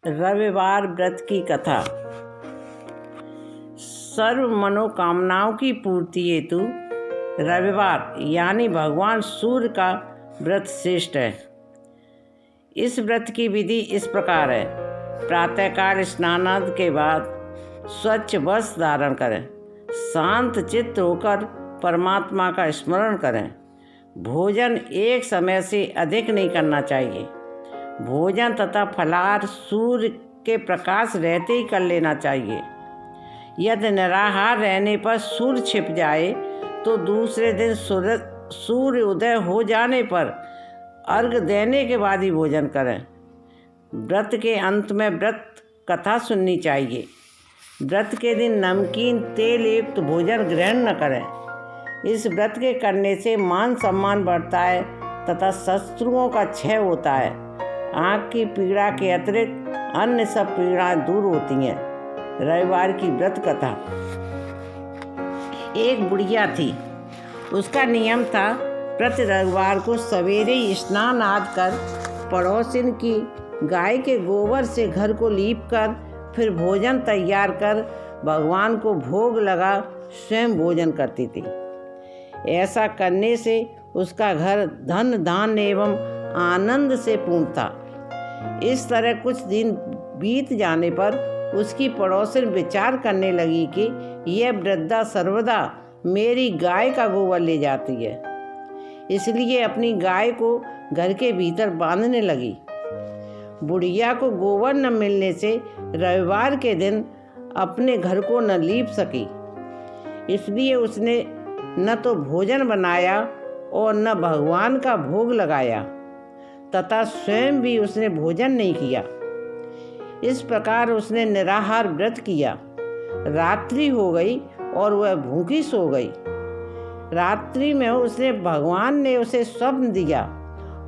रविवार व्रत की कथा। सर्व मनोकामनाओं की पूर्ति हेतु रविवार यानी भगवान सूर्य का व्रत श्रेष्ठ है। इस व्रत की विधि इस प्रकार है। प्रातःकाल स्नानादि के बाद स्वच्छ वस्त्र धारण करें, शांत चित्त होकर परमात्मा का स्मरण करें। भोजन एक समय से अधिक नहीं करना चाहिए। भोजन तथा फलाहार सूर्य के प्रकाश रहते ही कर लेना चाहिए। यदि निराहार रहने पर सूर्य छिप जाए तो दूसरे दिन सूर्य उदय हो जाने पर अर्घ्य देने के बाद ही भोजन करें। व्रत के अंत में व्रत कथा सुननी चाहिए। व्रत के दिन नमकीन तेल युक्त भोजन ग्रहण न करें। इस व्रत के करने से मान सम्मान बढ़ता है तथा शत्रुओं का क्षय होता है। आँख की पीड़ा के अतिरिक्त अन्य सब पीड़ाएं दूर होती हैं। रविवार की व्रत कथा। एक बुढ़िया थी। उसका नियम था प्रति रविवार को सवेरे स्नान आदि कर पड़ोसिन की गाय के गोबर से घर को लीप कर फिर भोजन तैयार कर भगवान को भोग लगा स्वयं भोजन करती थी। ऐसा करने से उसका घर धन धान्य एवं आनंद से पूर्ण था। इस तरह कुछ दिन बीत जाने पर उसकी पड़ोसिन विचार करने लगी कि यह वृद्धा सर्वदा मेरी गाय का गोबर ले जाती है, इसलिए अपनी गाय को घर के भीतर बांधने लगी। बुढ़िया को गोबर न मिलने से रविवार के दिन अपने घर को न लीप सकी, इसलिए उसने न तो भोजन बनाया और न भगवान का भोग लगाया तथा स्वयं भी उसने भोजन नहीं किया। इस प्रकार उसने निराहार व्रत किया। रात्रि हो गई और वह भूखी सो गई। रात्रि में उसने भगवान ने उसे स्वप्न दिया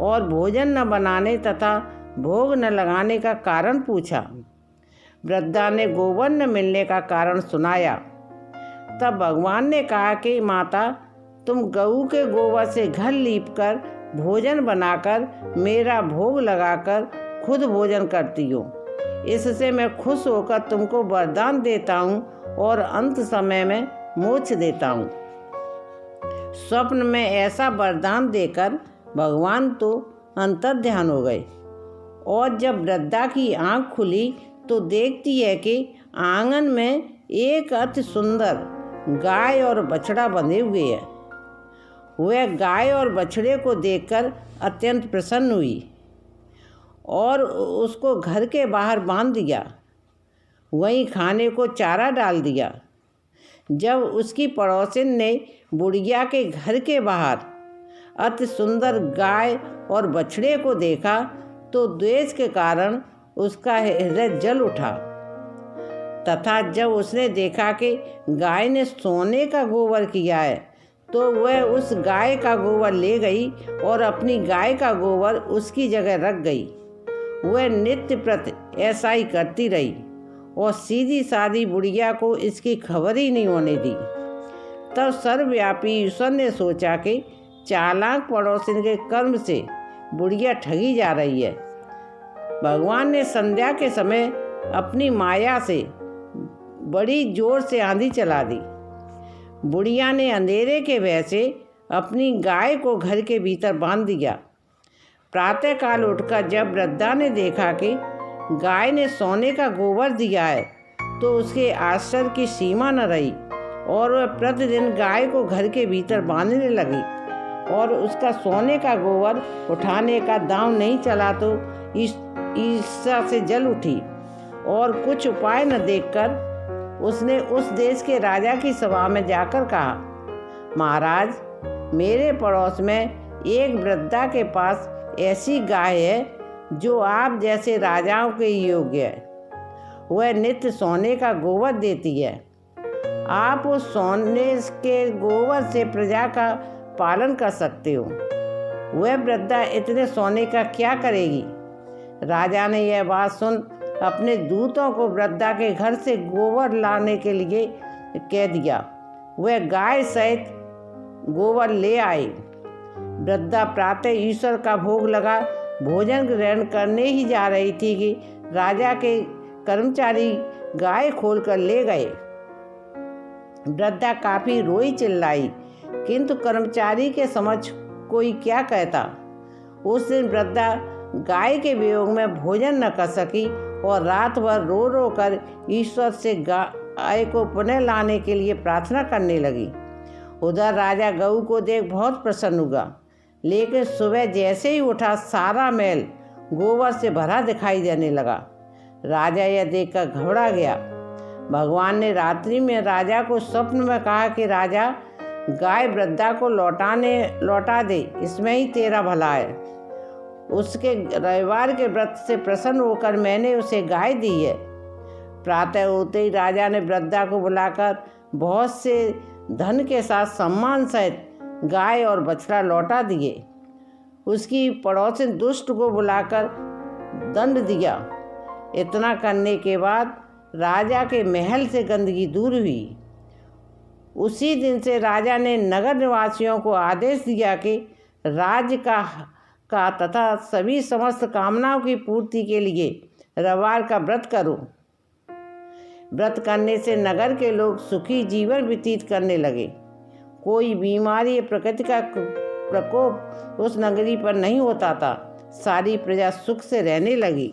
और भोजन न बनाने तथा भोग न लगाने का कारण पूछा। वृद्धा ने गोबर न मिलने का कारण सुनाया। तब भगवान ने कहा कि माता, तुम गऊ के गोबर से घर लीपकर भोजन बनाकर मेरा भोग लगाकर खुद भोजन करती हो। इससे मैं खुश होकर तुमको वरदान देता हूँ और अंत समय में मोक्ष देता हूँ। स्वप्न में ऐसा वरदान देकर भगवान तो अंतर्ध्यान हो गए और जब वृद्धा की आँख खुली तो देखती है कि आंगन में एक अति सुंदर गाय और बछड़ा बंधे हुए हैं। वह गाय और बछड़े को देखकर अत्यंत प्रसन्न हुई और उसको घर के बाहर बांध दिया। वहीं खाने को चारा डाल दिया। जब उसकी पड़ोसिन ने बुढ़िया के घर के बाहर अति सुंदर गाय और बछड़े को देखा तो द्वेष के कारण उसका हृदय जल उठा तथा जब उसने देखा कि गाय ने सोने का गोबर किया है तो वह उस गाय का गोबर ले गई और अपनी गाय का गोबर उसकी जगह रख गई। वह नित्य प्रति ऐसा ही करती रही और सीधी सादी बुढ़िया को इसकी खबर ही नहीं होने दी। तब सर्वव्यापी ईश्वर ने सोचा कि चालाक पड़ोसिन के कर्म से बुढ़िया ठगी जा रही है। भगवान ने संध्या के समय अपनी माया से बड़ी जोर से आंधी चला दी। बुढ़िया ने अंधेरे के भय से अपनी गाय को घर के भीतर बांध दिया। प्रातःकाल उठकर जब वृद्धा ने देखा कि गाय ने सोने का गोबर दिया है तो उसके आश्चर्य की सीमा न रही और वह प्रतिदिन गाय को घर के भीतर बांधने लगी और उसका सोने का गोबर उठाने का दांव नहीं चला तो ईर्ष्या से जल उठी और कुछ उपाय न देखकर उसने उस देश के राजा की सभा में जाकर कहा, महाराज, मेरे पड़ोस में एक वृद्धा के पास ऐसी गाय है जो आप जैसे राजाओं के योग्य है। वह नित्य सोने का गोबर देती है। आप उस सोने के गोबर से प्रजा का पालन कर सकते हो। वह वृद्धा इतने सोने का क्या करेगी? राजा ने यह बात सुन अपने दूतों को वृद्धा के घर से गोबर लाने के लिए कह दिया। वह गाय सहित गोबर ले आए। वृद्धा प्रातः ईश्वर का भोग लगा भोजन ग्रहण करने ही जा रही थी कि राजा के कर्मचारी गाय खोलकर ले गए। वृद्धा काफी रोई चिल्लाई, किंतु कर्मचारी के समझ कोई क्या कहता। उस दिन वृद्धा गाय के वियोग में भोजन न कर सकी और रात भर रो रो कर ईश्वर से गाय को पुनः लाने के लिए प्रार्थना करने लगी। उधर राजा गऊ को देख बहुत प्रसन्न हुआ, लेकिन सुबह जैसे ही उठा सारा महल गोबर से भरा दिखाई देने लगा। राजा यह देखकर घबरा गया। भगवान ने रात्रि में राजा को स्वप्न में कहा कि राजा, गाय वृद्धा को लौटा दे, इसमें ही तेरा भला है। उसके रविवार के व्रत से प्रसन्न होकर मैंने उसे गाय दी है। प्रातः होते ही राजा ने वृद्धा को बुलाकर बहुत से धन के साथ सम्मान सहित गाय और बछड़ा लौटा दिए। उसकी पड़ोसिन दुष्ट को बुलाकर दंड दिया। इतना करने के बाद राजा के महल से गंदगी दूर हुई। उसी दिन से राजा ने नगर निवासियों को आदेश दिया कि राज्य का तथा सभी समस्त कामनाओं की पूर्ति के लिए रविवार का व्रत करो। व्रत करने से नगर के लोग सुखी जीवन व्यतीत करने लगे। कोई बीमारी या प्रकृति का प्रकोप उस नगरी पर नहीं होता था। सारी प्रजा सुख से रहने लगी।